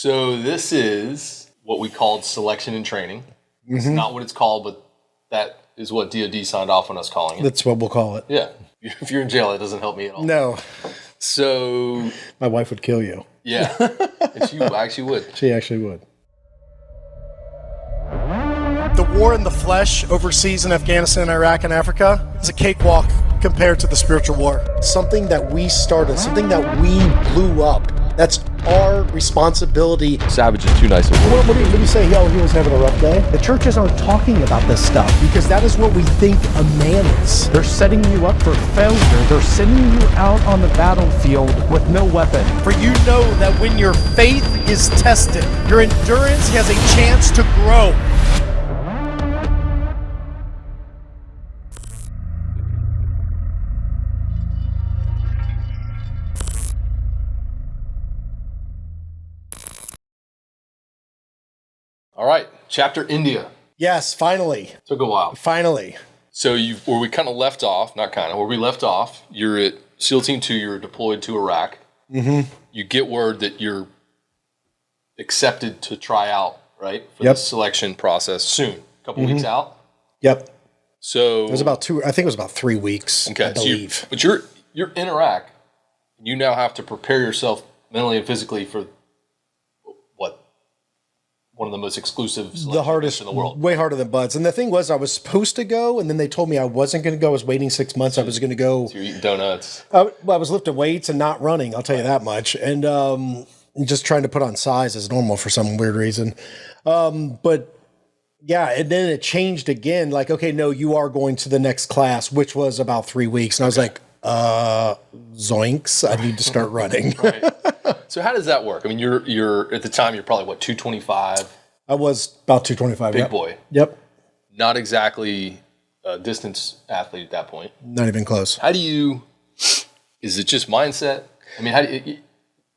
So this is what we called selection and training. It's not what it's called, but that is what DoD signed off on us calling it. That's what we'll call it. Yeah. If you're in jail, it doesn't help me at all. No. So... My wife would kill you. Yeah. And she actually would. She actually would. The war in the flesh overseas in Afghanistan, Iraq, and Africa is a cakewalk compared to the spiritual war. Something that we started, something that we blew up. That's our responsibility. Savage is too nice a word. What do you say? Oh, he was having a rough day? The churches aren't talking about this stuff because that is what we think a man is. They're setting you up for failure. They're sending you out on the battlefield with no weapon. For you know that when your faith is tested, your endurance has a chance to grow. All right. Chapter India. Yes, finally. Took a while. Finally. So where we kind of left off, where we left off, you're at SEAL Team 2, you're deployed to Iraq. Mm-hmm. You get word that you're accepted to try out, right? For the selection process soon. A couple weeks out. Yep. So it was about 3 weeks, okay, I believe. But you're in Iraq. You now have to prepare yourself mentally and physically for one of the most exclusive the hardest in the world. Way harder than buds. And the thing was, I was supposed to go, and then they told me I wasn't going to go. I was waiting 6 months. I was going to go. So you're eating donuts. I was lifting weights and not running, I'll tell you that much. And just trying to put on size as normal for some weird reason. But yeah, and then it changed again. Like, okay, no, you are going to the next class, which was about 3 weeks. And I was like, zoinks, I need to start running. Right. So how does that work? I mean, you're at the time, you're probably, 225? I was about 225. Big boy. Yep. Not exactly a distance athlete at that point. Not even close. Is it just mindset? I mean,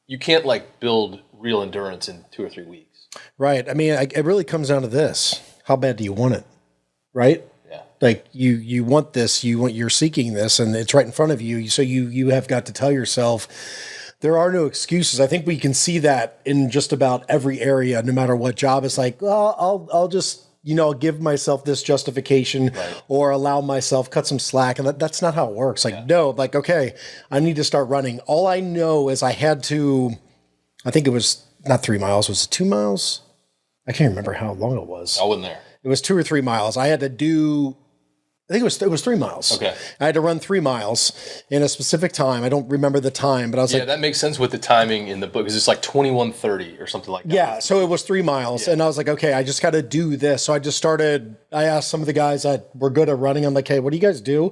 you can't build real endurance in 2 or 3 weeks. Right. I mean, it really comes down to this. How bad do you want it? Right? Yeah. Like you want this, you're seeking this, and it's right in front of you. So you have got to tell yourself, there are no excuses. I think we can see that in just about every area, no matter what job. It's like, well, I'll just, I'll give myself this justification or allow myself cut some slack. And that's not how it works. No, okay, I need to start running. All I know is I had to, I think it was not 3 miles. Was it 2 miles? I can't remember how long it was. I wasn't there. It was 2 or 3 miles. I had to do, I think it was 3 miles. Okay. I had to run 3 miles in a specific time. I don't remember the time, but I was yeah, that makes sense with the timing in the book because it's 21:30 or something like that. Yeah, so it was 3 miles, and I was like, okay, I just got to do this. So I asked some of the guys that were good at running. I'm like, hey, what do you guys do?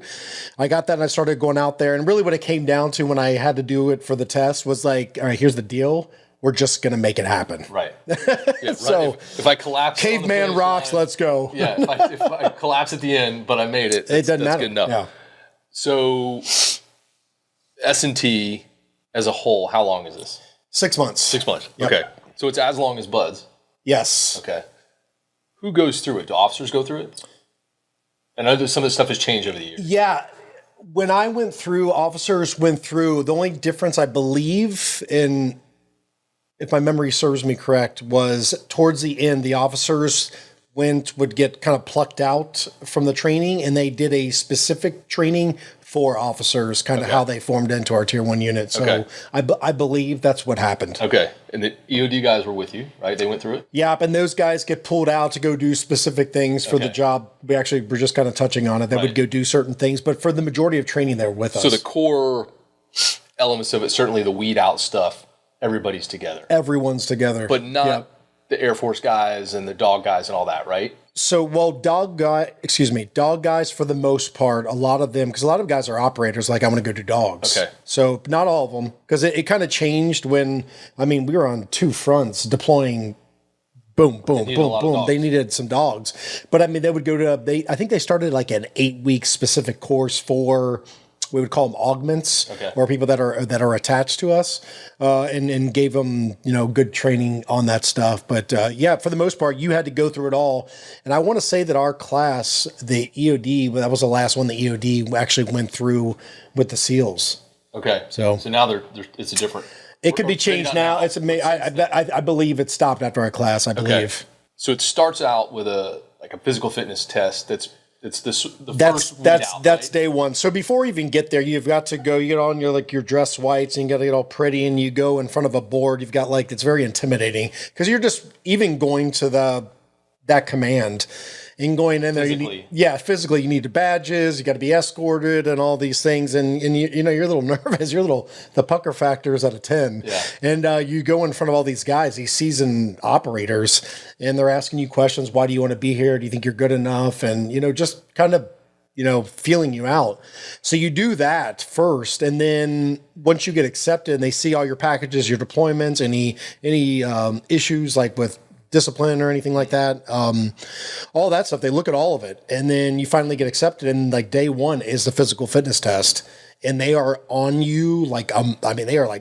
I got that, and I started going out there. And really what it came down to when I had to do it for the test was like, all right, here's the deal. We're just going to make it happen. Right. Yeah, So if I collapse, caveman rocks, let's go. Yeah, if I collapse at the end, but I made it. It doesn't matter. Good enough. Yeah. So S&T as a whole, how long is this? 6 months. 6 months. Yep. Okay. So it's as long as Bud's. Yes. Okay. Who goes through it? Do officers go through it? I know that some of the stuff has changed over the years. Yeah. When I went through, officers went through. The only difference, I believe, if my memory serves me correct, was towards the end, the officers would get kind of plucked out from the training, and they did a specific training for officers, kind of how they formed into our Tier 1 unit. So I believe that's what happened. Okay. And the EOD guys were with you, right? They went through it? Yeah, and those guys get pulled out to go do specific things for the job. We actually were just kind of touching on it. They would go do certain things, but for the majority of training, they're with us. So the core elements of it, certainly the weed out stuff, everybody's together. Everyone's together. But not the Air Force guys and the dog guys and all that, right? So, dog guys for the most part, a lot of them, because a lot of guys are operators, like, I want to go do dogs. Okay. So, not all of them, because it kind of changed when, we were on 2 fronts deploying, boom, boom, boom, boom. They needed some dogs. But, they would go to, I think they started like an 8-week specific course for, we would call them augments, or people that are attached to us, and gave them good training on that stuff. But for the most part, you had to go through it all. And I want to say that our class, the EOD, that was the last one. The EOD actually went through with the SEALs. Okay, so now it's a different. It could be changed now. It's I believe it stopped after our class. I believe. Okay. So it starts out with a physical fitness test. That's right? Day one. So before you even get there, you've got to go. You get on your dress whites, and you got to get all pretty, and you go in front of a board. You've got it's very intimidating because you're just even going to that command. And going in there, physically, you need the badges. You got to be escorted and all these things, and you're a little nervous. The pucker factor is at a 10, and you go in front of all these guys, these seasoned operators, and they're asking you questions. Why do you want to be here? Do you think you're good enough? And just kind of feeling you out. So you do that first, and then once you get accepted, and they see all your packages, your deployments, any issues with discipline or anything like that, all that stuff, they look at all of it, and then you finally get accepted, and day one is the physical fitness test, and they are on you they are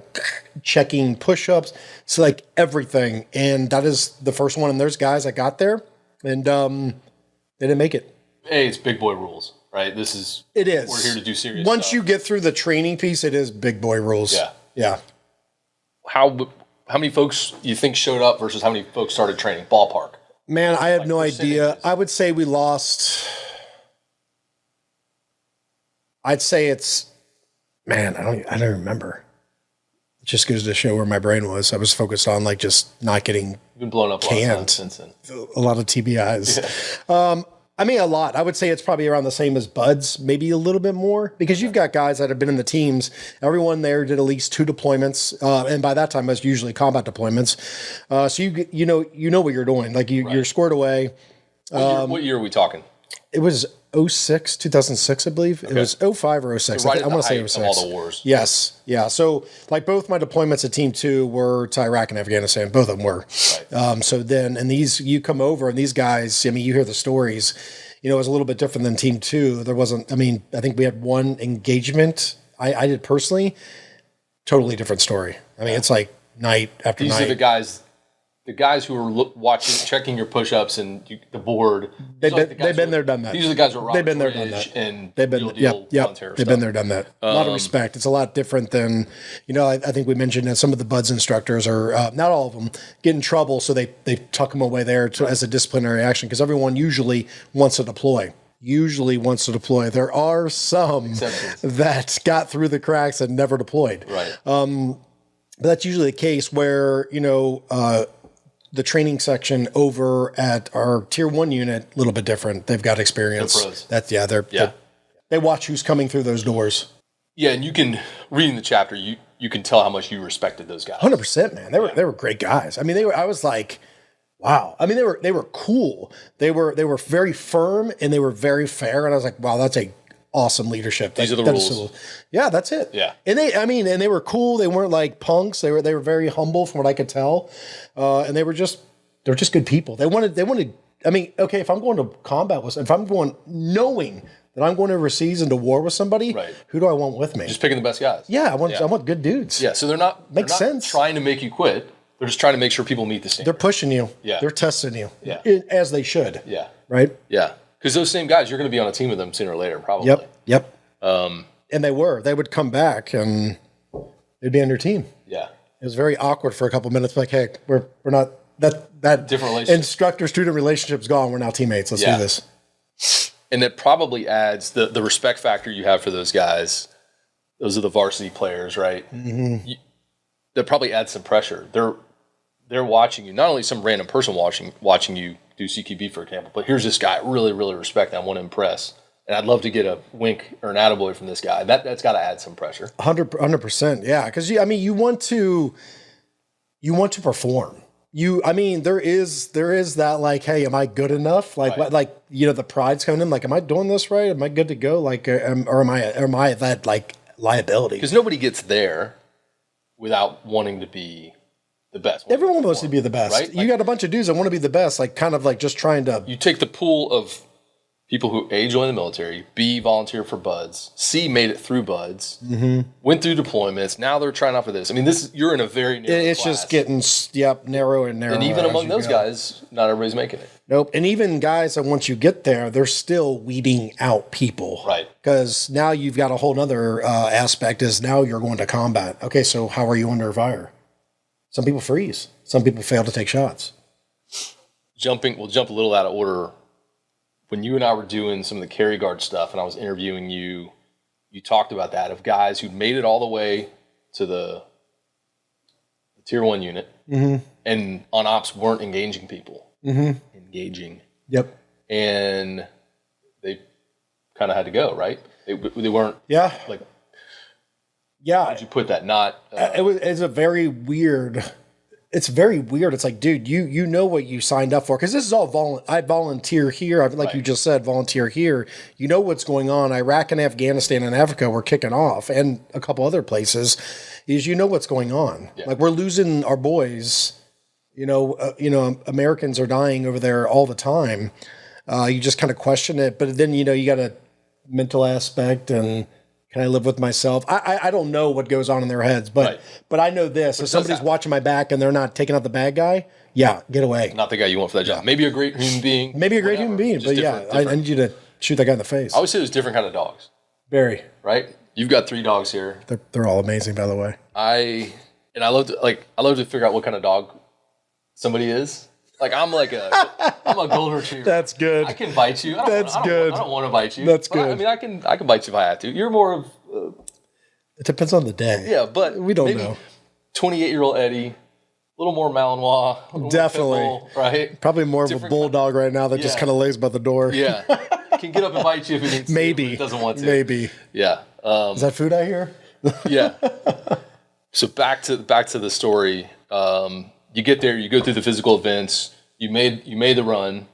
checking push-ups, so everything, and that is the first one. And there's guys that got there and they didn't make it. Hey, it's big boy rules, right? It is. We're here to do serious Once stuff. you get through the training piece, it is big boy rules. Yeah. How many folks you think showed up versus how many folks started training? Ballpark. Man, I have no idea. I would say we lost. I'd say it's. Man, I don't remember. It just goes to show where my brain was. I was focused on just not getting been blown up canned. Since then. A lot of TBIs. Yeah. A lot. I would say it's probably around the same as Bud's, maybe a little bit more, because you've got guys that have been in the teams. Everyone there did at least 2 deployments, and by that time, it was usually combat deployments. So you know what you're doing. You're squared away. What year are we talking? It was 2006, I believe. Okay. It was 05 or 06. So right I want to say 06. Of all the wars. Yes. Yeah. So both my deployments at Team 2 were to Iraq and Afghanistan. Both of them were. Right. So then, and you come over, and these guys, you hear the stories, it was a little bit different than Team 2. There wasn't, I think we had one engagement I did personally, totally different story. It's night after night. These are the guys who are watching, checking your push-ups and the board. They've been there, done that. These are the guys who are they've been there, done that. And they've been there, done that. A lot of respect. It's a lot different than, I think we mentioned that some of the BUDS instructors are, not all of them, get in trouble, so they tuck them away there as a disciplinary action, because everyone usually wants to deploy. There are some that got through the cracks and never deployed. Right. But that's usually the case where, the training section over at our Tier 1 unit, a little bit different. They've got experience. They're pros. They watch who's coming through those doors. Yeah, and you can, reading the chapter, you can tell how much you respected those guys. 100%, man. They were great guys. I was like, wow. They were cool. They were very firm, and they were very fair, and I was like, wow, that's a awesome leadership. These are the rules. Yeah, that's it. Yeah. And they were cool. They weren't like punks. They were very humble from what I could tell. And they were just good people. They wanted, okay, if I'm going to combat if I'm going knowing that I'm going overseas into war with somebody, right, who do I want with me? Just picking the best guys. Yeah, I want good dudes. Yeah, so they're not trying to make you quit. They're just trying to make sure people meet the standard. They're pushing you. Yeah. They're testing you. Yeah. As they should. Yeah. Right? Yeah. Because those same guys, you're going to be on a team with them sooner or later, probably. Yep. And they would come back and they'd be on your team. Yeah. It was very awkward for a couple minutes. Like, hey, we're not that different relationship. Instructor-student relationship's gone. We're now teammates. Let's do this. And it probably adds the respect factor you have for those guys. Those are the varsity players, right? Mm-hmm. That probably adds some pressure. They're watching you. Not only some random person watching you do CQB, for example, but here's this guy I really, really respect and I want to impress. And I'd love to get a wink or an attaboy from this guy. That's got to add some pressure. 100%. Yeah. Because you want to perform. There is that hey, am I good enough? The pride's coming in. Am I doing this right? Am I good to go? Or am I that liability? Because nobody gets there without wanting to be the best. Everyone wants to be the best. Right? You got a bunch of dudes that want to be the best, just trying to. You take the pool of people who A, joined the military, B, volunteered for buds, C, made it through buds, went through deployments. Now they're trying out for this. I mean, you're in a very narrow It's class. just getting, narrow and narrow. And even among those guys, not everybody's making it. Nope. And even guys that once you get there, they're still weeding out people. Right. Because now you've got a whole other aspect is now you're going to combat. Okay, so how are you under fire? Some people freeze. Some people fail to take shots. We'll jump a little out of order. When you and I were doing some of the carry guard stuff and I was interviewing you, you talked about that, of guys who made it all the way to the Tier 1 unit and on ops weren't engaging people. Engaging. Yep. And they kind of had to go, right? They weren't. Yeah. Like, yeah. how did you put that? Not. It's a very weird. It's very weird. It's like, dude, you know what you signed up for. Because this is all I volunteer here. Like you just said, volunteer here. You know what's going on. Iraq and Afghanistan and Africa were kicking off, and a couple other places. Is you know what's going on. Yeah. Like we're losing our boys. Americans are dying over there all the time. You just kind of question it, but then you got a mental aspect and. Can I live with myself? I don't know what goes on in their heads, but I know this. If somebody's watching my back and they're not taking out the bad guy, yeah, get away. Not the guy you want for that job. Maybe a great human being. Maybe a great human being, but I need you to shoot that guy in the face. I would say there's different kind of dogs. Very. Right? You've got 3 dogs here. They're all amazing, by the way. I love to figure out what kind of dog somebody is. Like I'm a golden retriever. That's good. I can bite you. I don't want to bite you. That's good. I mean, I can bite you if I have to. You're more of. It depends on the day. Yeah, but we don't know. 28-year-old Eddie, a little more Malinois. Definitely. Pitbull, right? Probably more of a bulldog right now that just kind of lays by the door. Yeah. Can get up and bite you if it needs to. Maybe. But it doesn't want to. Maybe. Yeah. Is that food I hear? Yeah. So back to the story. You get there, you go through the physical events, you made the run.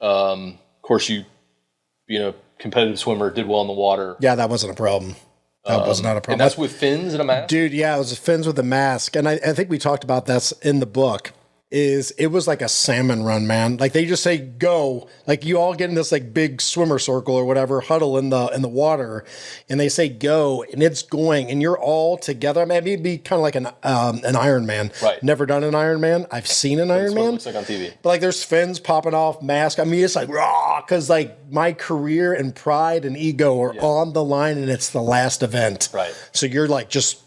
Of course, you being a competitive swimmer, did well in the water. Yeah, that wasn't a problem. That was not a problem. And that's with fins and a mask? Dude, yeah, it was fins with a mask. And I think we talked about this in the book. It was like a salmon run, man. Like they just say go, like you all get in this like big swimmer circle or whatever, huddle in the water, and they say go, and it's going, and you're all together. I mean, it'd be kind of like an Ironman. Right. Never done an Ironman. I've seen an Ironman. Looks like on TV. But like there's fins popping off, mask. I mean, it's like raw because like my career and pride and ego are on the line, and it's the last event. Right. So you're like just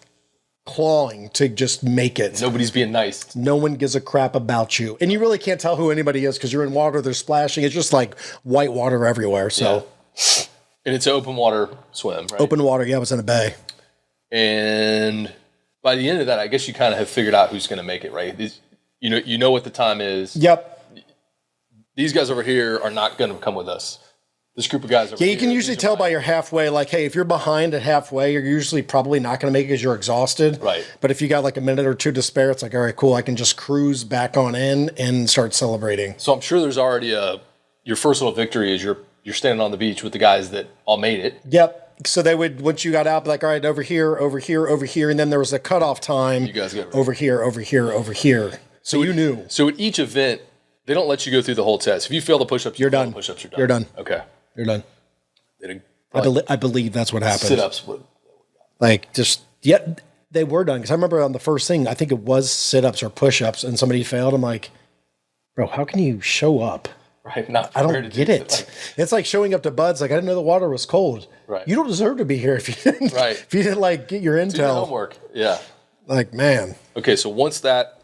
clawing to just make it. Nobody's being nice. No one gives a crap about you. And you really can't tell who anybody is because you're in water, they're splashing. It's just like white water everywhere. So And it's an open water swim, right? Open water, yeah, it was in a bay. And by the end of that, I guess you kind of have figured out who's going to make it, right? You know what the time is. Yep. These guys over here are not going to come with us. This group of guys over here. Yeah, you can usually tell by your halfway, like, hey, if you're behind at halfway, you're usually probably not going to make it because you're exhausted. Right. But if you got like a minute or two to spare, it's like, all right, cool, I can just cruise back on in and start celebrating. So I'm sure there's already your first little victory is you're standing on the beach with the guys that all made it. Yep. So they would, once you got out, be like, all right, over here, over here, over here. And then there was a cutoff time. You guys get ready. Over here, over here, over here. So you knew. So at each event, they don't let you go through the whole test. If you fail the push-ups, you're done. Push-ups, You're done. Okay. You're done. I I believe that's what happened. Sit-ups. Like just, they were done. Because I remember on the first thing, I think it was sit-ups or push-ups, and somebody failed. I'm like, bro, how can you show up? Right. I don't get it. It's like showing up to Bud's. Like, I didn't know the water was cold. Right. You don't deserve to be here if you didn't. Right. If you didn't like get your intel. Do your homework. Yeah. Like, man. Okay. So once that,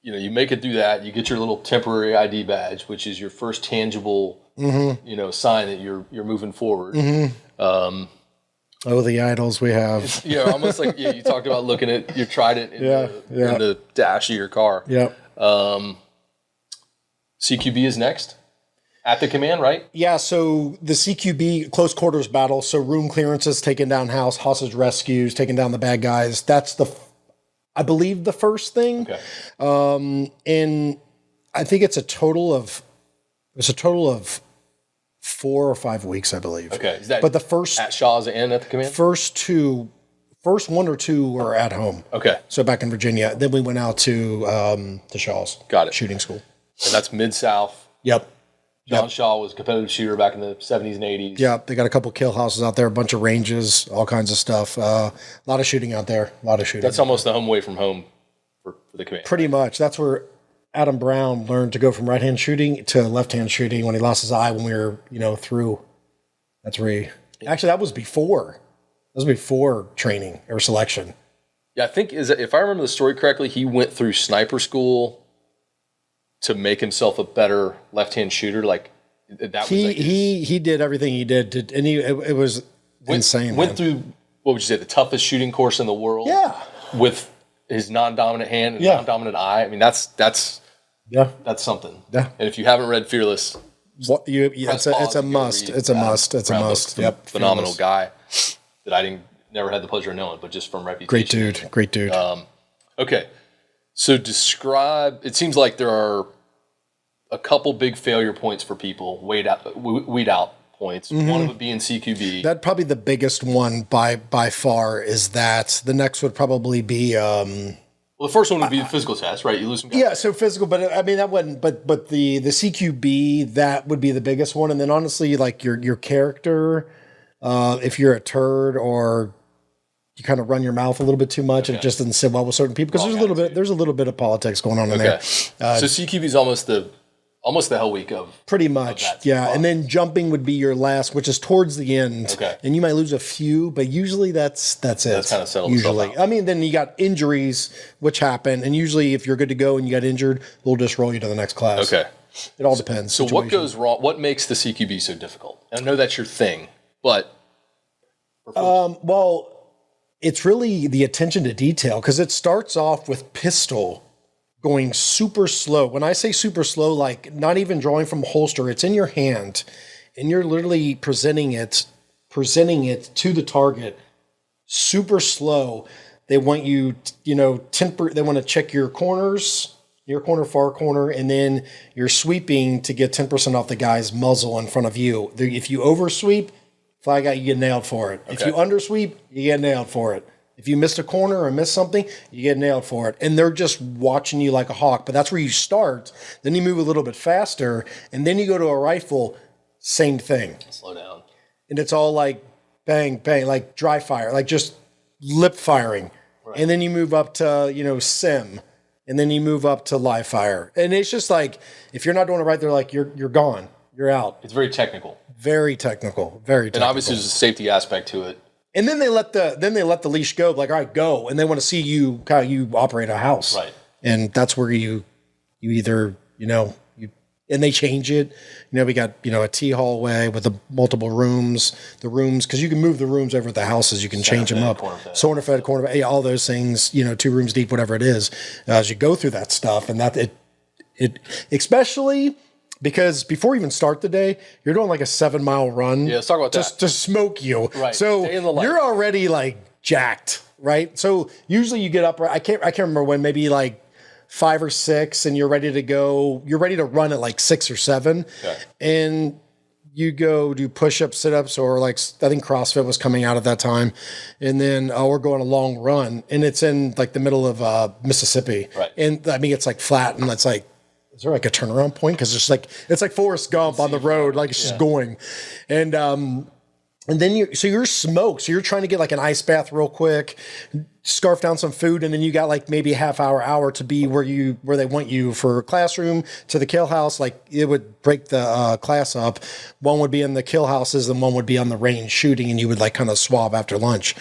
you make it through that, you get your little temporary ID badge, which is your first tangible, sign that you're moving forward. Mm-hmm. The idols we have. Almost like you talked about looking at your Trident in the dash of your car. Yep. CQB is next at the command, right? Yeah. So the CQB, close quarters battle. So room clearances, taking down hostage rescues, taking down the bad guys. That's I believe the first thing. Okay. And I think it's a total of 4 or 5 weeks, I believe. Okay. Is that but the first at Shaw's and at the command? First 1 or 2 were at home. Okay. So back in Virginia. Then we went out to Shaw's. Got it. Shooting school. And that's Mid-South. Yep. John Shaw was a competitive shooter back in the 70s and 80s. Yeah, they got a couple kill houses out there, a bunch of ranges, all kinds of stuff. A lot of shooting out there. A lot of shooting. That's almost the home away from home for the command. Pretty much. That's where Adam Brown learned to go from right-hand shooting to left-hand shooting when he lost his eye when we were, through. That's where he... Actually, that was before. That was before training or selection. Yeah, I think, if I remember the story correctly, he went through sniper school to make himself a better left-hand shooter. Like, that he did everything he did. And it was insane. Went through, what would you say, the toughest shooting course in the world? Yeah. With his non-dominant hand and non-dominant eye. I mean, that's something. Yeah. And if you haven't read Fearless, it's a must. It's a must. It's a must. Yep. Phenomenal guy that I never had the pleasure of knowing, but just from reputation. Great dude. Okay. So describe, it seems like there are a couple big failure points for people, weed out points. Mm-hmm. One of it being CQB. That'd probably the biggest one by far is that. The next would probably be... well, the first one would be the physical test, right? You lose some guys. Yeah, so physical, but I mean, that wouldn't, but the CQB, that would be the biggest one. And then honestly, like your character, if you're a turd or you kind of run your mouth a little bit too much and it just doesn't sit well with certain people, because there's a little bit of politics going on in there. So CQB is almost the hell week of pretty much, yeah. And then jumping would be your last, which is towards the end. Okay. And you might lose a few, but usually that's it. That's kind of settled. Usually, I mean, then you got injuries, which happen, and usually if you're good to go and you got injured, we'll just roll you to the next class. Okay. It all depends. So what goes wrong? What makes the CQB so difficult? I know that's your thing, but well, it's really the attention to detail, because it starts off with pistol going super slow. When I say super slow, like not even drawing from a holster, it's in your hand and you're literally presenting it to the target super slow. They want you, they want to check your corners, near corner, far corner, and then you're sweeping to get 10% off the guy's muzzle in front of you. If you oversweep, flag out, you get nailed for it. Okay. If you undersweep, you get nailed for it. If you missed a corner or missed something, you get nailed for it. And they're just watching you like a hawk. But that's where you start. Then you move a little bit faster. And then you go to a rifle, same thing. Slow down. And it's all like bang, bang, like dry fire, like just lip firing. Right. And then you move up to, sim. And then you move up to live fire. And it's just like, if you're not doing it right, they're like, you're gone. You're out. It's very technical. Very technical. Very technical. And obviously there's a safety aspect to it. And then they let the leash go, like, all right, go. And they want to see you how you operate a house. Right. And that's where you either, and they change it. We got, a T hallway with the multiple rooms, because you can move the rooms over at the houses. You can change them up. Corner fed, all those things, 2 rooms deep, whatever it is, as you go through that stuff. And that it especially because before you even start the day, you're doing like a 7-mile run. Yeah, let's talk about that. To smoke you. Right. So you're already like jacked, right? So usually you get up, I can't remember when, maybe like 5 or 6, and you're ready to go. You're ready to run at like 6 or 7. Okay. And you go do push-ups, sit-ups, or like, I think CrossFit was coming out at that time. And then we're going a long run, and it's in like the middle of Mississippi. Right. And I mean, it's like flat, and it's like, is there like a turnaround point? Because it's like Forrest Gump on the road, like it's just going. And then you're smoked. So you're trying to get like an ice bath real quick, scarf down some food, and then you got like maybe a half hour to be where they want you for classroom to the kill house. Like it would break the class up. One would be in the kill houses and one would be on the range shooting, and you would like kind of swab after lunch.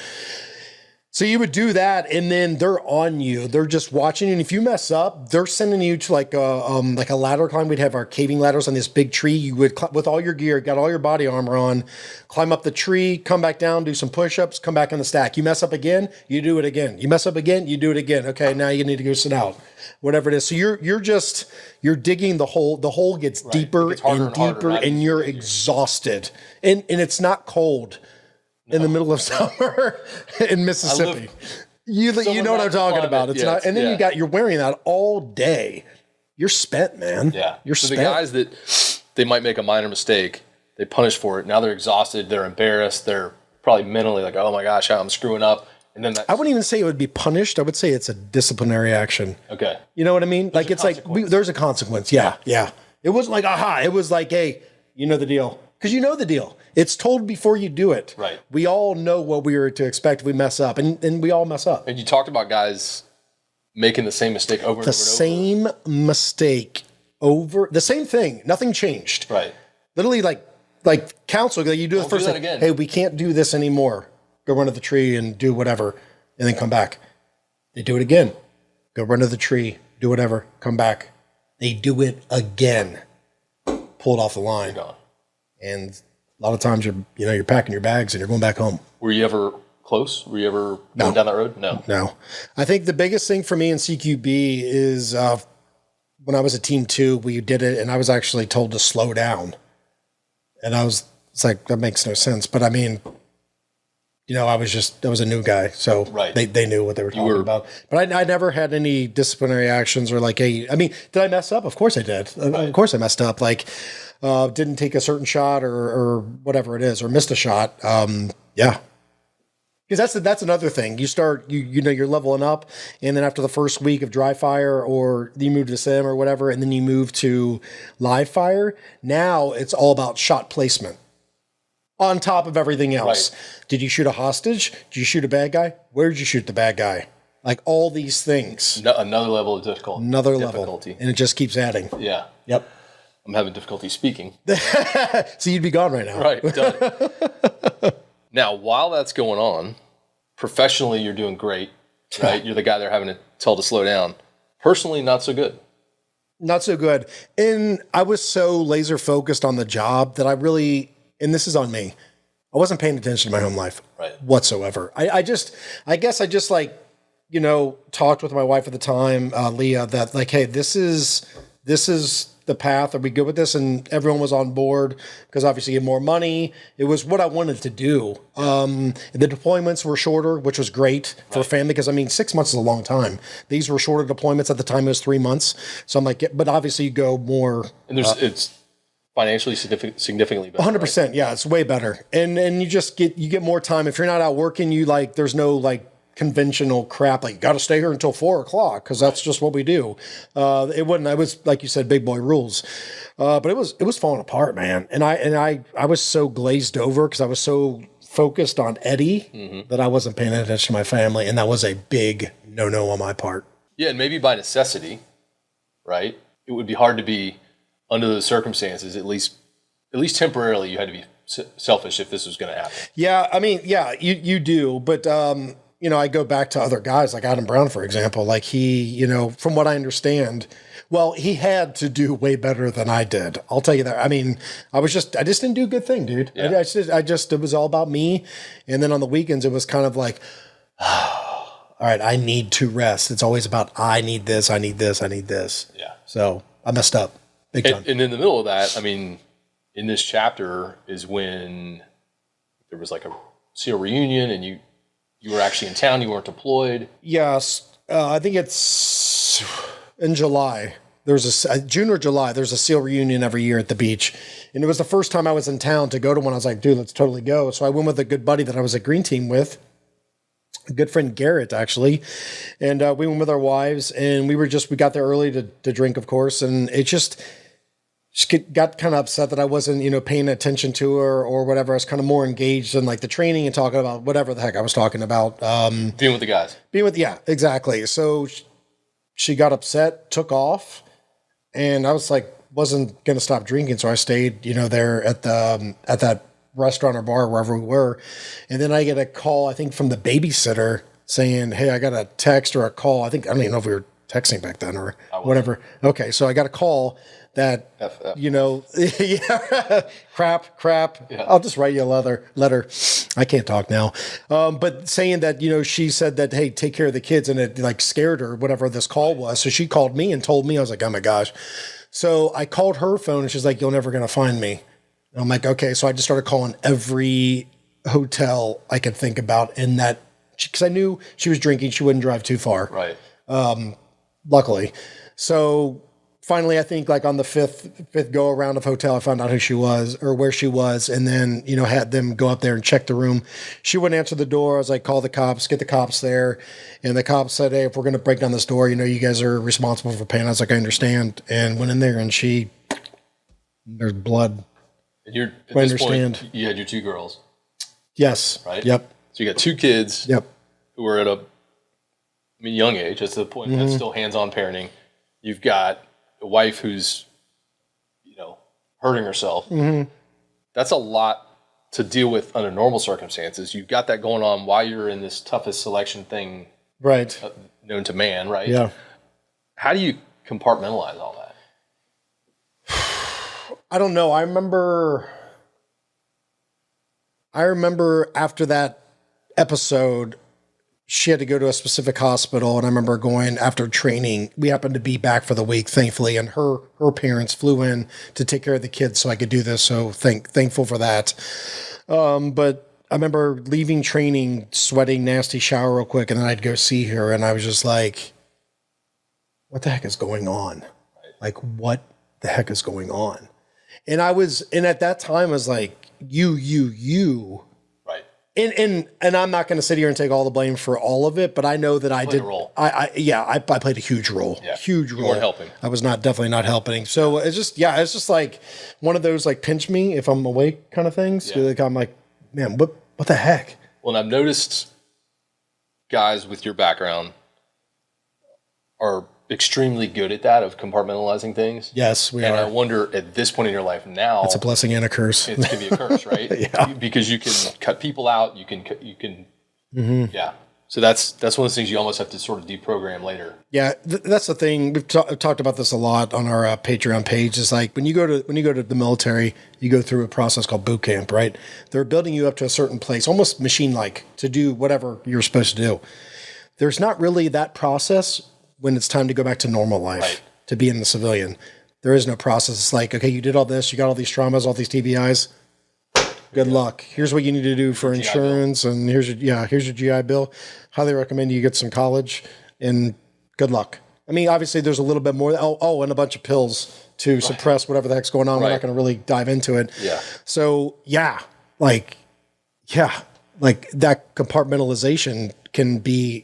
So you would do that, and then they're on you. They're just watching you. And if you mess up, they're sending you to like a ladder climb. We'd have our caving ladders on this big tree. You would, with all your gear, got all your body armor on, climb up the tree, come back down, do some push-ups, come back on the stack. You mess up again, you do it again. You mess up again, you do it again. Okay, now you need to go sit out. Whatever it is. So you're digging the hole. The hole gets deeper and deeper, and you're exhausted. And it's not cold. In the middle of summer in Mississippi. You know what I'm talking about. It's not, and then you're wearing that all day. You're spent, man. Yeah. You're spent. The guys that they might make a minor mistake, they punish for it. Now they're exhausted, they're embarrassed, they're probably mentally like, oh my gosh, I'm screwing up. And then I wouldn't even say it would be punished. I would say it's a disciplinary action. Okay. You know what I mean? There's a consequence. Yeah. It wasn't like, aha. It was like, hey, you know the deal. Because you know the deal. It's told before you do it. Right. We all know what we are to expect if we mess up. And we all mess up. And you talked about guys making the same mistake over and over and over. The same mistake over. The same thing. Nothing changed. Right. Literally like counsel. Like you do the first do that thing. again. Hey, we can't do this anymore. Go run to the tree and do whatever. And then come back. They do it again. Go run to the tree. Do whatever. Come back. They do it again. Pull it off the line. You're gone. And a lot of times you're packing your bags and you're going back home. Were you ever close? Were you ever going down that road? No. I think the biggest thing for me in CQB is when I was a team 2, we did it and I was actually told to slow down. And it's like, that makes no sense. But I mean, I was a new guy. So right. they knew what they were talking about. But I never had any disciplinary actions or like, hey, I mean, did I mess up? Of course I did. Right. Of course I messed up. Like, didn't take a certain shot or whatever it is, or missed a shot. Yeah. Because that's another thing. You start, you're leveling up, and then after the first week of dry fire, or you move to sim or whatever, and then you move to live fire. Now it's all about shot placement on top of everything else. Right. Did you shoot a hostage? Did you shoot a bad guy? Where did you shoot the bad guy? Like all these things. Another level of difficulty. Level. And it just keeps adding. Yeah. Yep. I'm having difficulty speaking. So you'd be gone right now. Right. Done. Now, while that's going on, professionally, you're doing great, right? You're the guy they're having to tell to slow down. Personally, not so good. Not so good. And I was so laser focused on the job that and this is on me, I wasn't paying attention to my home life whatsoever. I guess I just talked with my wife at the time, Leah, that like, hey, this is the path. Are we good with this? And everyone was on board because obviously you get more money. It was what I wanted to do. The deployments were shorter, which was great for family because 6 months is a long time. These were shorter deployments. At the time it was 3 months. So I'm like, but obviously you go more. And it's financially significantly better. 100%. Right? Yeah, it's way better. And you just get more time. If you're not out working, there's no conventional crap like you got to stay here until 4:00 because that's just what we do. It was like you said, big boy rules, but it was falling apart, man. And I was so glazed over because I was so focused on Eddie that I wasn't paying attention to my family, and that was a big no on my part. Yeah, and maybe by necessity, right? It would be hard to be under those circumstances. At least temporarily, you had to be selfish if this was going to happen. Yeah, you do, but. I go back to other guys like Adam Brown, for example. Like he, from what I understand, well, he had to do way better than I did. I'll tell you that. I just didn't do a good thing, dude. Yeah. It was all about me. And then on the weekends, it was kind of like, all right, I need to rest. It's always about, I need this. Yeah. So I messed up big time. And in the middle of that, in this chapter is when there was like a SERE reunion and you were actually in town. You weren't deployed. Yes. I think it's in July. There's June or July. There's a SEAL reunion every year at the beach. And it was the first time I was in town to go to one. I was like, dude, let's totally go. So I went with a good buddy that I was at Green Team with, a good friend Garrett, actually. And we went with our wives, and we got there early to drink, of course. And it just got kind of upset that I wasn't, paying attention to her or whatever. I was kind of more engaged in the training and talking about whatever the heck I was talking about. Being with the guys. Yeah, exactly. So she got upset, took off, and I was wasn't going to stop drinking. So I stayed, there at that restaurant or bar, wherever we were. And then I get a call, I think from the babysitter saying, hey, I got a text or a call. I don't even know if we were texting back then or whatever. Okay. So I got a call that, yeah, crap. Yeah. I'll just write you a letter. I can't talk now. But saying that, she said that, hey, take care of the kids, and it scared her, whatever this call was. So she called me and told me. I was like, oh my gosh. So I called her phone and she's like, you're never going to find me. And I'm like, okay. So I just started calling every hotel I could think about in that, because I knew she was drinking. She wouldn't drive too far. Right. Luckily. So finally, I think on the fifth go around of hotel, I found out who she was or where she was, and then, had them go up there and check the room. She wouldn't answer the door. I was like, call the cops, get the cops there. And the cops said, hey, if we're going to break down this door, you guys are responsible for paying. I was like, I understand. And went in there and she There's blood. And you're at I this understand. point, you had your 2 girls, Yes. right? Yep. So you got 2 kids Yep. who are at a young age. That's the point. That's still hands-on parenting. You've got a wife who's, hurting herself. That's a lot to deal with under normal circumstances. You've got that going on while you're in this toughest selection thing Right. known to man, right? Yeah. How do you compartmentalize all that? I don't know. I remember after that episode, she had to go to a specific hospital, and I remember going after training. We happened to be back for the week, thankfully, and her parents flew in to take care of the kids so I could do this. So thankful for that. But I remember leaving training, sweating, nasty shower real quick, and then I'd go see her, and I was just like, what the heck is going on? Like, what the heck is going on? And at that time I was like, you. Right. And I'm not going to sit here and take all the blame for all of it, but I know that I did. A role. I played a huge role. Yeah. Huge role. You weren't helping. I was definitely not helping. So it's just like one of those like pinch me if I'm awake kind of things. Yeah. Like I'm like, man, what the heck? Well, and I've noticed guys with your background are extremely good at that, of compartmentalizing things. Yes, we And are. I wonder at this point in your life now, It's a blessing and a curse. it's going to be a curse, right? Yeah. Because you can cut people out. You can, yeah. So that's one of those things you almost have to sort of deprogram later. Yeah, that's the thing. We've talked about this a lot on our Patreon page. Is like when you go to the military, you go through a process called boot camp, right? They're building you up to a certain place, almost machine-like, to do whatever you're supposed to do. There's not really that process when it's time to go back to normal life, Right. to be in the civilian. There is no process. It's like, okay, you did all this, you got all these traumas, all these TBIs. Good luck. Here's what you need to do for insurance, and here's your GI Bill. Highly recommend you get some college, and good luck. I mean, obviously, there's a little bit more. And a bunch of pills to suppress whatever the heck's going on. We're not going to really dive into it. Yeah. So like that compartmentalization can be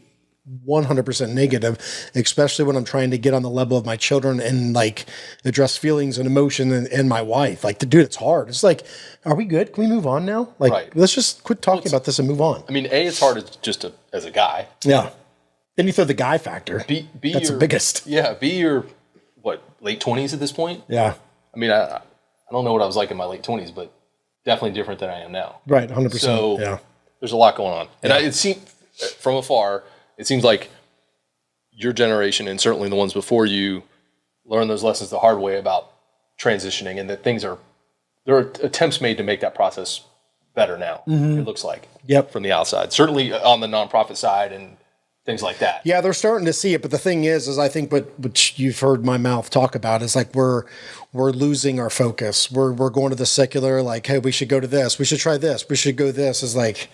100% negative, especially when I'm trying to get on the level of my children and like address feelings and emotion and my wife. Like, dude, it's hard. It's like, are we good? Can we move on now? Like, let's just quit talking about this and move on. I mean, it's hard as a guy. Yeah. Then you throw the guy factor. That's the biggest. Yeah. Be your, late 20s at this point? Yeah. I mean, I don't know what I was like in my late 20s, but definitely different than I am now. Right. 100%. So yeah. There's a lot going on. And it seems, from afar, it seems like your generation, and certainly the ones before you, learned those lessons the hard way about transitioning, and that there are attempts made to make that process better now, it looks like, from the outside. Certainly on the nonprofit side and things like that. Yeah, they're starting to see it. But the thing is I think what you've heard my mouth talk about is like we're losing our focus. We're going to the secular, like, hey, we should go to this. We should try this. We should go this. Is like,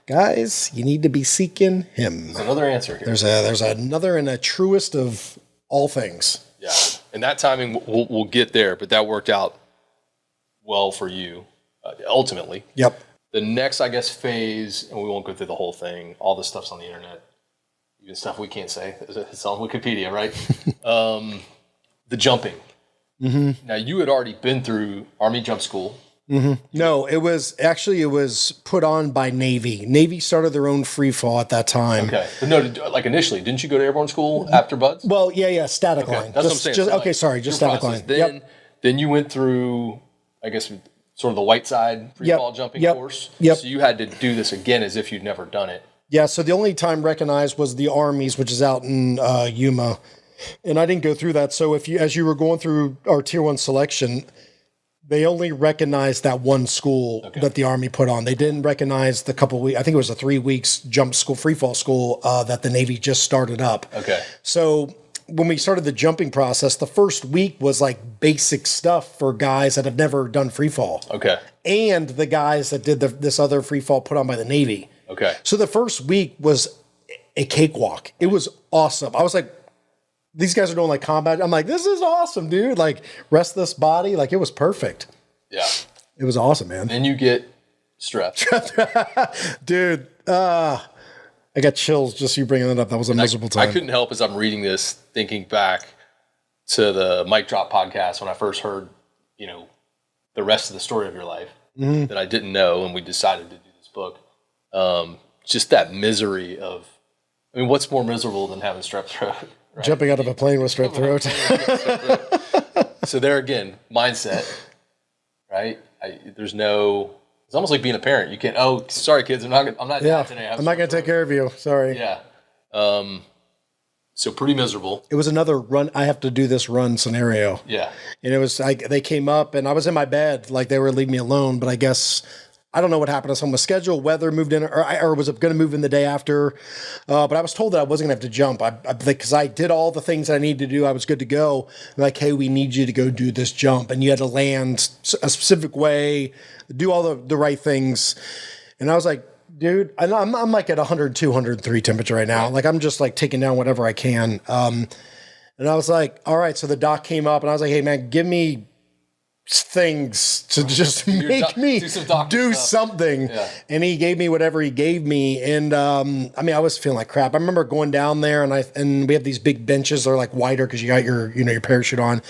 guys, you need to be seeking him. There's another answer here. There's another and a truest of all things. Yeah. And that timing, we'll get there, but that worked out well for you, ultimately. Yep. The next, I guess, phase, and we won't go through the whole thing, all this stuff's on the internet, even stuff we can't say. It's on Wikipedia, right? The jumping. Mm-hmm. Now, you had already been through Army Jump School. Mm-hmm. No, it was put on by Navy. Navy started their own Freefall at that time. Okay. But no, like initially, didn't you go to airborne school after Buds? Well, yeah, static line. That's what I'm saying. Just static line. Then you went through, I guess, sort of the white side freefall jumping course. Yep. So you had to do this again as if you'd never done it. Yeah, so the only time recognized was the Army's, which is out in Yuma. And I didn't go through that. So as you were going through our Tier 1 selection, they only recognized that one school that the Army put on. They didn't recognize the couple weeks, I think it was a 3 weeks jump school, freefall school that the Navy just started up. Okay. So when we started the jumping process, the first week was like basic stuff for guys that have never done freefall. Okay. And the guys that did this other freefall put on by the Navy. Okay. So the first week was a cakewalk. It was awesome. I was like, these guys are doing like combat. I'm like, this is awesome, dude. Like, rest this body. Like, it was perfect. Yeah. It was awesome, man. Then you get stressed. Dude, I got chills just you bringing it up. That was a miserable time. I couldn't help as I'm reading this, thinking back to the Mic Drop podcast when I first heard the rest of the story of your life that I didn't know, and we decided to do this book. Just that misery of, what's more miserable than having strep throat? Right? Jumping out of a plane with strep throat. So there again, mindset, right? It's almost like being a parent. You can't, sorry kids, I'm not today. I'm not going to take care of you. Sorry. Yeah. So pretty miserable. It was another run. I have to do this run scenario. Yeah. And it was like, they came up and I was in my bed, like they were leaving me alone, but I guess, I don't know what happened to someone's schedule, weather moved in, or was going to move in the day after. But I was told that I wasn't going to have to jump because I did all the things that I needed to do. I was good to go. They're like, hey, we need you to go do this jump. And you had to land a specific way, do all the right things. And I was like, dude, I'm like at 102, 103 temperature right now. Like I'm just like taking down whatever I can. And I was like, all right. So the doc came up and I was like, hey man, give me things to just make me do something. Yeah. And he gave me whatever he gave me. And I was feeling like crap. I remember going down there and we have these big benches. They're like wider because you got your parachute on.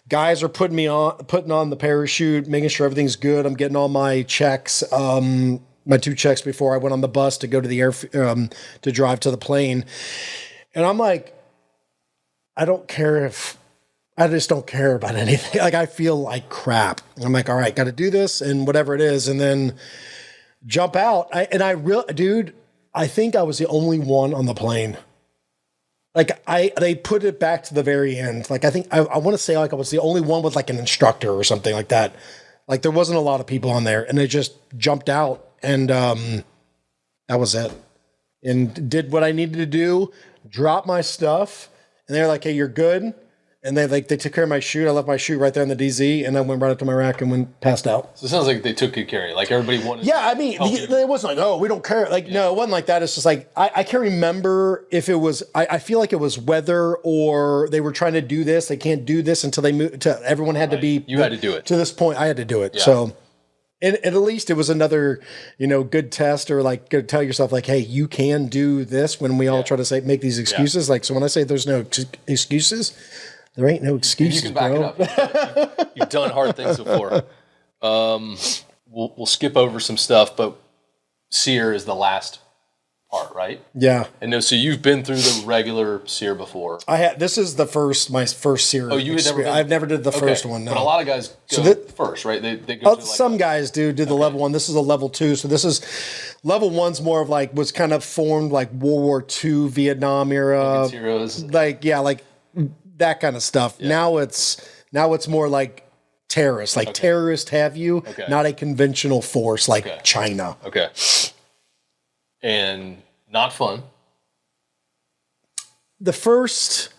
Guys are putting on the parachute, making sure everything's good. I'm getting all my checks. My 2 checks before I went on the bus to go to the to drive to the plane. And I'm like, I just don't care about anything. Like I feel like crap. I'm like, all right, got to do this and whatever it is. And then jump out. I think I was the only one on the plane. Like they put it back to the very end. Like I think I want to say like I was the only one with like an instructor or something like that. Like there wasn't a lot of people on there and they just jumped out and that was it. And did what I needed to do, dropped my stuff and they're like, hey, you're good. And they took care of my chute. I left my chute right there in the DZ, and I went right up to my rack and passed out. So it sounds like they took good care of you. Like everybody wanted. Yeah, it wasn't like, oh, we don't care. Like no, it wasn't like that. It's just like I can't remember if it was. I feel like it was weather or they were trying to do this. They can't do this until they move. Everyone had to be. You had to do it to this point. I had to do it. Yeah. So. And at least it was another, good test or like go tell yourself like, hey, you can do this when we all try to make these excuses. Yeah. Like, so when I say there's no excuses, there ain't no excuses, you can back it up. You've done hard things before. We'll skip over some stuff, but SERE is the last part, right? Yeah. And so you've been through the regular SERE before. This is my first SERE. Oh, you had never? I've never did the first one. No. But a lot of guys go first, right? They go. Some guys do the level 1. This is a level 2. So this is level 1's more of like was kind of formed like World War II, Vietnam era, heroes. Like that kind of stuff. Yeah. Now it's more like terrorists, terrorists have you, not a conventional force like China. Okay. And not fun. The first,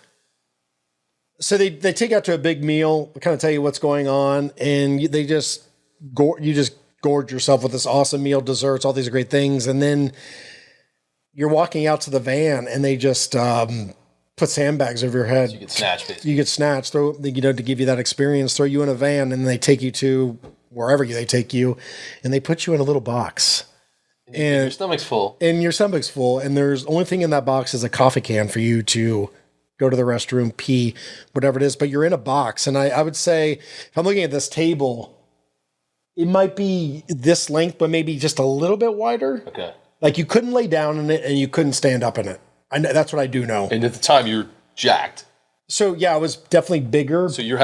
so they take you out to a big meal, kind of tell you what's going on, and you just gorge yourself with this awesome meal, desserts, all these great things, and then you're walking out to the van, and they just put sandbags over your head. So you get snatched. Basically. You get snatched, to give you that experience, throw you in a van, and they take you to wherever they take you, and they put you in a little box. And your stomach's full. And there's only thing in that box is a coffee can for you to go to the restroom, pee, whatever it is. But you're in a box. And I would say, if I'm looking at this table, it might be this length, but maybe just a little bit wider. Okay. Like you couldn't lay down in it and you couldn't stand up in it. I know, that's what I do know. And at the time you're jacked. So yeah, it was definitely bigger. So you're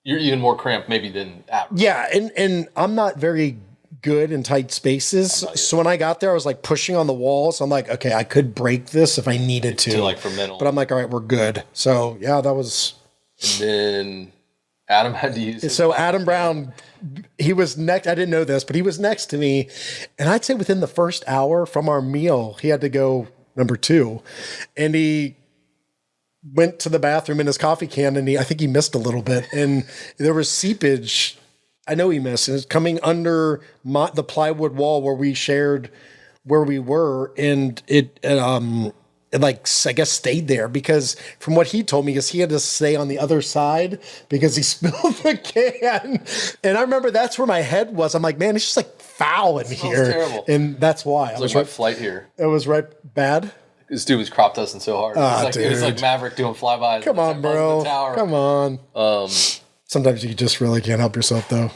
even more cramped maybe than average. Yeah. And I'm not very good in tight spaces. So when I got there, I was like pushing on the walls. I'm like, okay, I could break this if I needed to. Like for mental. But I'm like, all right, we're good. So yeah, that was. And then Adam had to use. So Adam Brown, he was next. I didn't know this, but he was next to me. And I'd say within the first hour from our meal, he had to go number 2. And he went to the bathroom in his coffee can and I think he missed a little bit. And there was seepage. I know he missed. And it's coming under the plywood wall where we shared where we were. And it like, I guess, stayed there because from what he told me is he had to stay on the other side because he spilled the can. And I remember that's where my head was. I'm like, man, it's just like foul in here. Terrible. And that's why. It was like my flight here. It was right bad. This dude was crop dusting so hard. It was like Maverick doing flybys. Come on, bro. Come on. Sometimes you just really can't help yourself, though.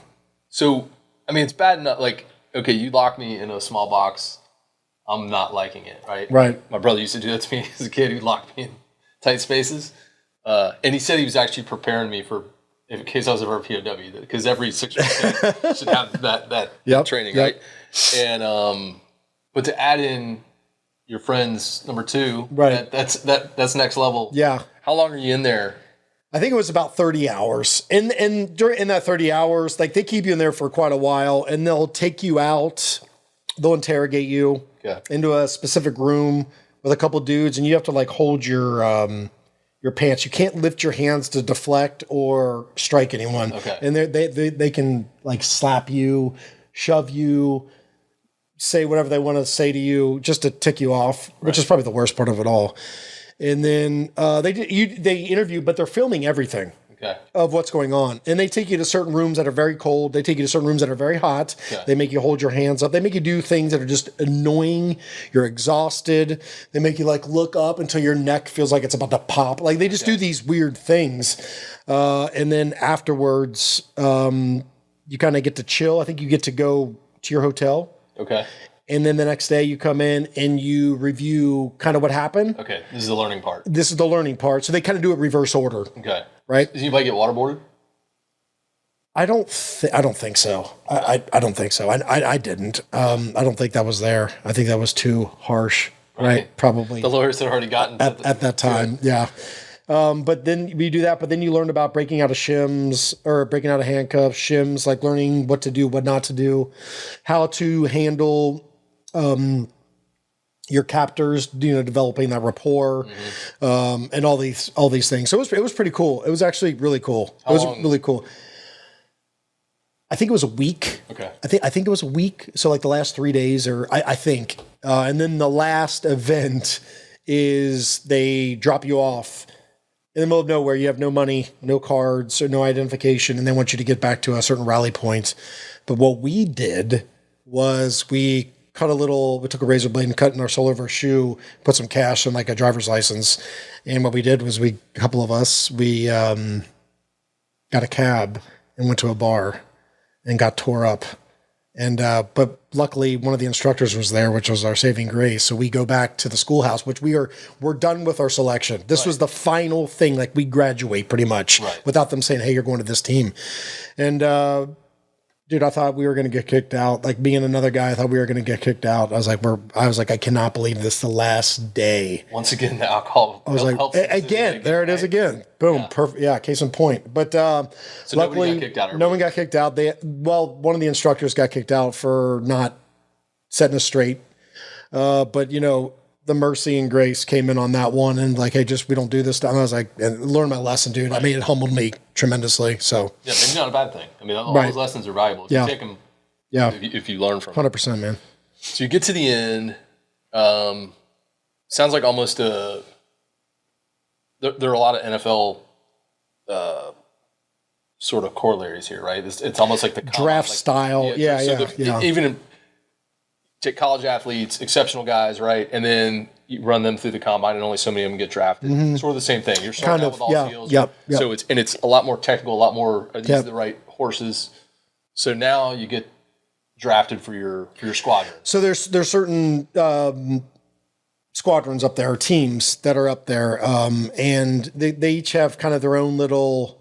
So, I mean, it's bad enough. Like, okay, you lock me in a small box. I'm not liking it, right? Right. My brother used to do that to me as a kid. He'd lock me in tight spaces. And he said he was actually preparing me for, in case I was ever a POW, because every 6-year-old kid should have that training, right? And, but to add in your friend's number 2, right? That's next level. Yeah. How long are you in there? I think it was about 30 hours. And in that 30 hours, like they keep you in there for quite a while and they'll take you out. They'll interrogate you into a specific room with a couple dudes and you have to like hold your pants. You can't lift your hands to deflect or strike anyone. Okay. And they can like slap you, shove you, say whatever they want to say to you just to tick you off, which is probably the worst part of it all. And then they interview, but they're filming everything of what's going on. And they take you to certain rooms that are very cold. They take you to certain rooms that are very hot. Okay. They make you hold your hands up. They make you do things that are just annoying. You're exhausted. They make you like look up until your neck feels like it's about to pop. Like they just do these weird things. And then afterwards, you kind of get to chill. I think you get to go to your hotel. Okay. And then the next day you come in and you review kind of what happened. Okay. This is the learning part. This is the learning part. So they kind of do it reverse order. Okay. Right? Does anybody get waterboarded? I don't think so. I don't think so. I didn't. I don't think that was there. I think that was too harsh. Right? Probably. The lawyers had already gotten at that time. Yeah. But then we do that, but then you learn about breaking out of shims or breaking out of handcuffs, shims, like learning what to do, what not to do, how to handle your captors, developing that rapport, and all these things. So it was pretty cool. It was actually really cool. It was really cool. I think it was a week. Okay. I think it was a week. So like the last 3 days, or I think, and then the last event is they drop you off in the middle of nowhere. You have no money, no cards, or no identification, and they want you to get back to a certain rally point. But what we did was we took a razor blade and cut in our sole of our shoe, put some cash in like a driver's license. And what we did was we got a cab and went to a bar and got tore up. And, but luckily one of the instructors was there, which was our saving grace. So we go back to the schoolhouse, which we're done with our selection. This was the final thing. Like we graduate pretty much without them saying, hey, you're going to this team. And, dude, I thought we were going to get kicked out. Like being another guy, I thought we were going to get kicked out. I was like, I cannot believe this is the last day. Once again, the alcohol. I was like, again, there it is again. Boom. Yeah. Perfect. Yeah. Case in point. But, so luckily nobody got kicked out. No one got kicked out. One of the instructors got kicked out for not setting us straight. But the mercy and grace came in on that one and like, hey, we don't do this stuff. And I was like, and learn my lesson, dude. I mean, it humbled me tremendously. So yeah, maybe not a bad thing. I mean, all those lessons are valuable. If you take them, if you learn from 100%, man. So you get to the end. Sounds like almost there are a lot of NFL sort of corollaries here, right? It's almost like the draft style. Even take college athletes, exceptional guys, right? And then you run them through the combine and only so many of them get drafted. It's sort of the same thing. You're starting out with all skills. So it's a lot more technical, a lot more, are these the right horses? So now you get drafted for your squadron. So there's certain squadrons up there, teams that are up there, and they each have kind of their own little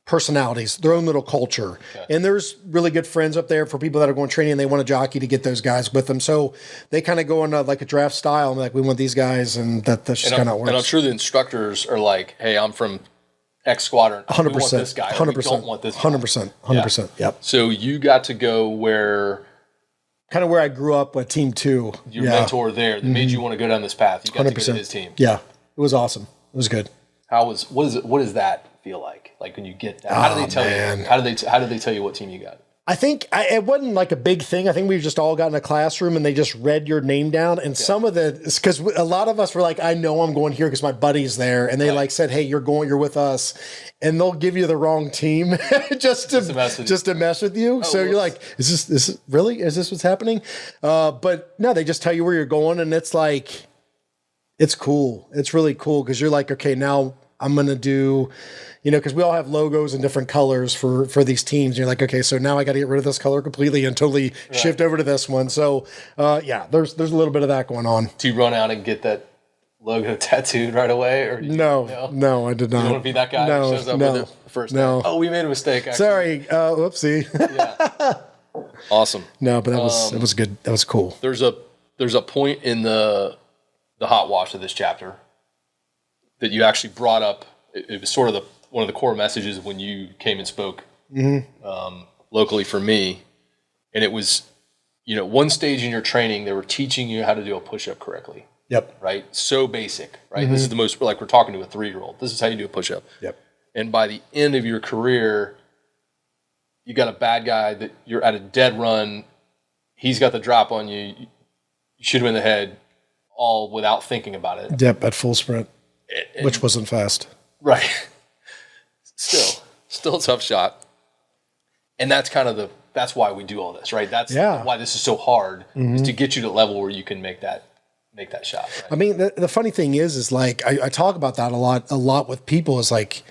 personalities, their own little culture. Okay. And there's really good friends up there for people that are going training and they want a jockey to get those guys with them. So they kind of go into like a draft style and like, we want these guys, and that's just kind of works. And I'm sure the instructors are like, hey, I'm from X squadron. 100%. We want this guy. 100%. We don't want this guy. 100%. Yep. So you got to go where I grew up with Team 2. Your mentor there that made you want to go down this path. You got 100%. To go to his team. Yeah. It was awesome. It was good. What does that feel like? Like when you get that, how do they tell you? How do they tell you what team you got? I think it wasn't like a big thing. I think we just all got in a classroom and they just read your name down. And some of because a lot of us were like, I know I'm going here because my buddy's there. And they like said, hey, you're with us. And they'll give you the wrong team just to mess with you. Oh, so you're like, is this really? Is this what's happening? But no, they just tell you where you're going. And it's like, it's cool. It's really cool because you're like, okay, now I'm going to do, because we all have logos and different colors for these teams. And you're like, okay, so now I got to get rid of this color completely and totally shift over to this one. So, there's a little bit of that going on. Do you run out and get that logo tattooed right away? Or No, I did not. You don't want to be that guy who shows up with it first day? Oh, we made a mistake. Actually. Sorry. Whoopsie. Yeah. Awesome. No, but that was good. That was cool. There's a point in the hot wash of this chapter that you actually brought up. It was sort of one of the core messages when you came and spoke locally for me. And it was, one stage in your training, they were teaching you how to do a push-up correctly. Yep. Right? So basic, right? This is the most, like we're talking to a 3-year-old. This is how you do a push-up. Yep. And by the end of your career, you got a bad guy that you're at a dead run. He's got the drop on you. You shoot him in the head all without thinking about it. Yep, at full sprint, which wasn't fast. Right. Still a tough shot. And that's that's why we do all this, right? That's why this is so hard, is to get you to the level where you can make that shot. Right? I mean, the funny thing is like, I talk about that a lot with people, is like,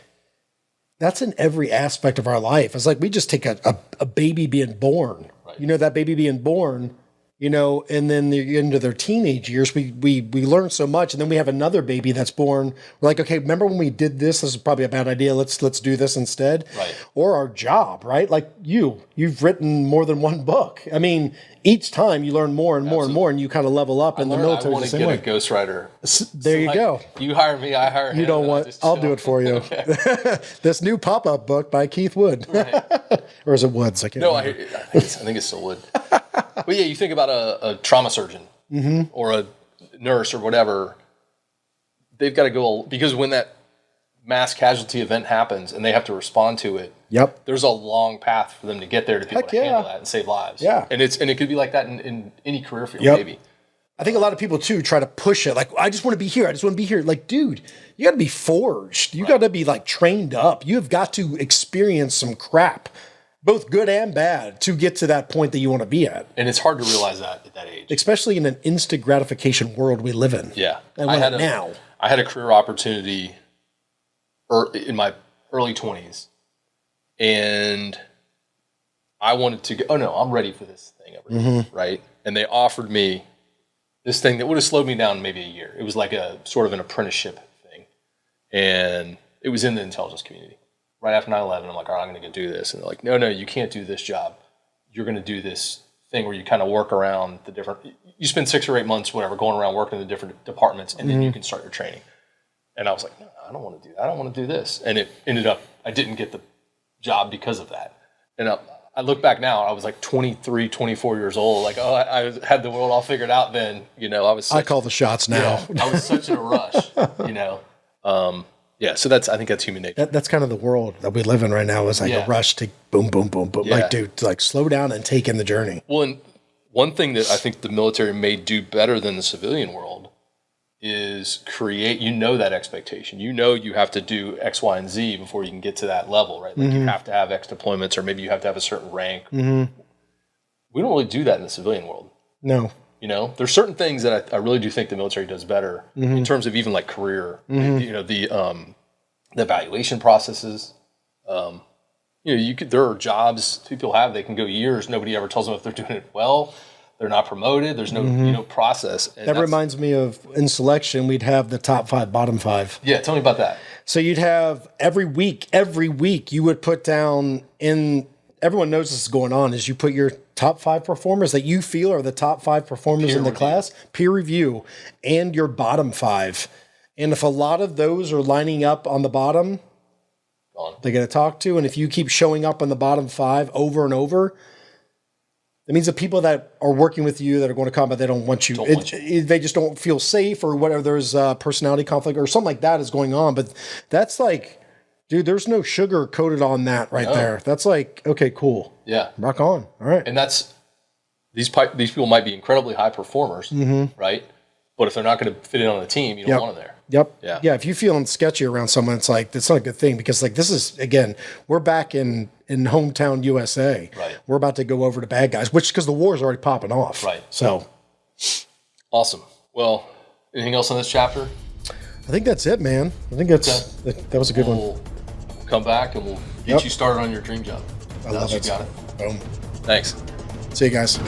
that's in every aspect of our life. It's like, we just take a baby being born, right. That baby being born, and then they get into their teenage years, we learn so much, and then we have another baby that's born. We're like, okay, remember when we did this? This is probably a bad idea. Let's do this instead. Right. Or our job, right? Like you've written more than one book. I mean, each time you learn more and more and more, and you kind the military. I want to get a ghostwriter. There you go. You hire me, I hire him. You don't want? I'll do it for you. Okay. This new pop-up book by Keith Wood, right. Or is it Woods? I can't. No, I think it's still Wood. But yeah, you think about a trauma surgeon or a nurse or whatever. They've got to go, because when that mass casualty event happens and they have to respond to it, there's a long path for them to get there to be able to handle that and save lives. Yeah. And it could be like that in any career field, maybe. I think a lot of people too try to push it. Like, I just want to be here. I just want to be here. Like, dude, you got to be forged. You got to be like trained up. You have got to experience some crap, both good and bad, to get to that point that you want to be at. And it's hard to realize that at that age. Especially in an instant gratification world we live in. Yeah. And I had a career opportunity in my early 20s. And I wanted to go, I'm ready for this thing, right? And they offered me this thing that would have slowed me down maybe a year. It was like a sort of an apprenticeship thing. And it was in the intelligence community. Right after 9/11, I'm like, all right, I'm going to go do this. And they're like, no, you can't do this job. You're going to do this thing where you kind of work around the different, you spend 6 or 8 months, whatever, going around working in the different departments, and then you can start your training. And I was like, no, I don't want to do that. I don't want to do this. And it ended up, I didn't get the job because of that. And I look back now, I was like 23, 24 years old. Like, I had the world all figured out then. I call the shots now. I was such in a rush, Yeah, so I think that's human nature. That's kind of the world that we live in right now, is like a rush to boom, boom, boom, boom. Yeah. Like, dude, to like slow down and take in the journey. Well, and one thing that I think the military may do better than the civilian world is create, that expectation. You have to do X, Y, and Z before you can get to that level, right? Like you have to have X deployments, or maybe you have to have a certain rank. We don't really do that in the civilian world. No. There's certain things that I really do think the military does better in terms of even like career, the evaluation processes. There are jobs people have, they can go years. Nobody ever tells them if they're doing it well. They're not promoted. There's no, process. And that reminds me of, in selection, we'd have the top 5, bottom 5. Yeah. Tell me about that. So you'd have every week you would put down everyone knows this is going on, is you put your top 5 performers that you feel are the top 5 performers in the class, peer review, and your bottom 5. And if a lot of those are lining up on the bottom, they get to talk to. And if you keep showing up on the bottom 5 over and over, that means the people that are working with you, that are going to combat, they don't want you. They just don't feel safe, or whatever. There's personality conflict or something like that is going on. But that's like, dude, there's no sugar coated on that there. That's like, okay, cool. Yeah. Rock on. All right. And that's, these people might be incredibly high performers, right? But if they're not going to fit in on the team, you don't want them there. Yep. Yeah. Yeah. If you're feeling sketchy around someone, it's like, that's not a good thing, because like, this is, again, we're back in hometown USA. Right. We're about to go over to bad guys, because the war's already popping off. Right. So. Awesome. Well, anything else on this chapter? I think that's it, man. I think that was a good one. We'll come back and we'll get you started on your dream job. I love it. You got it. Boom. Thanks. See you guys.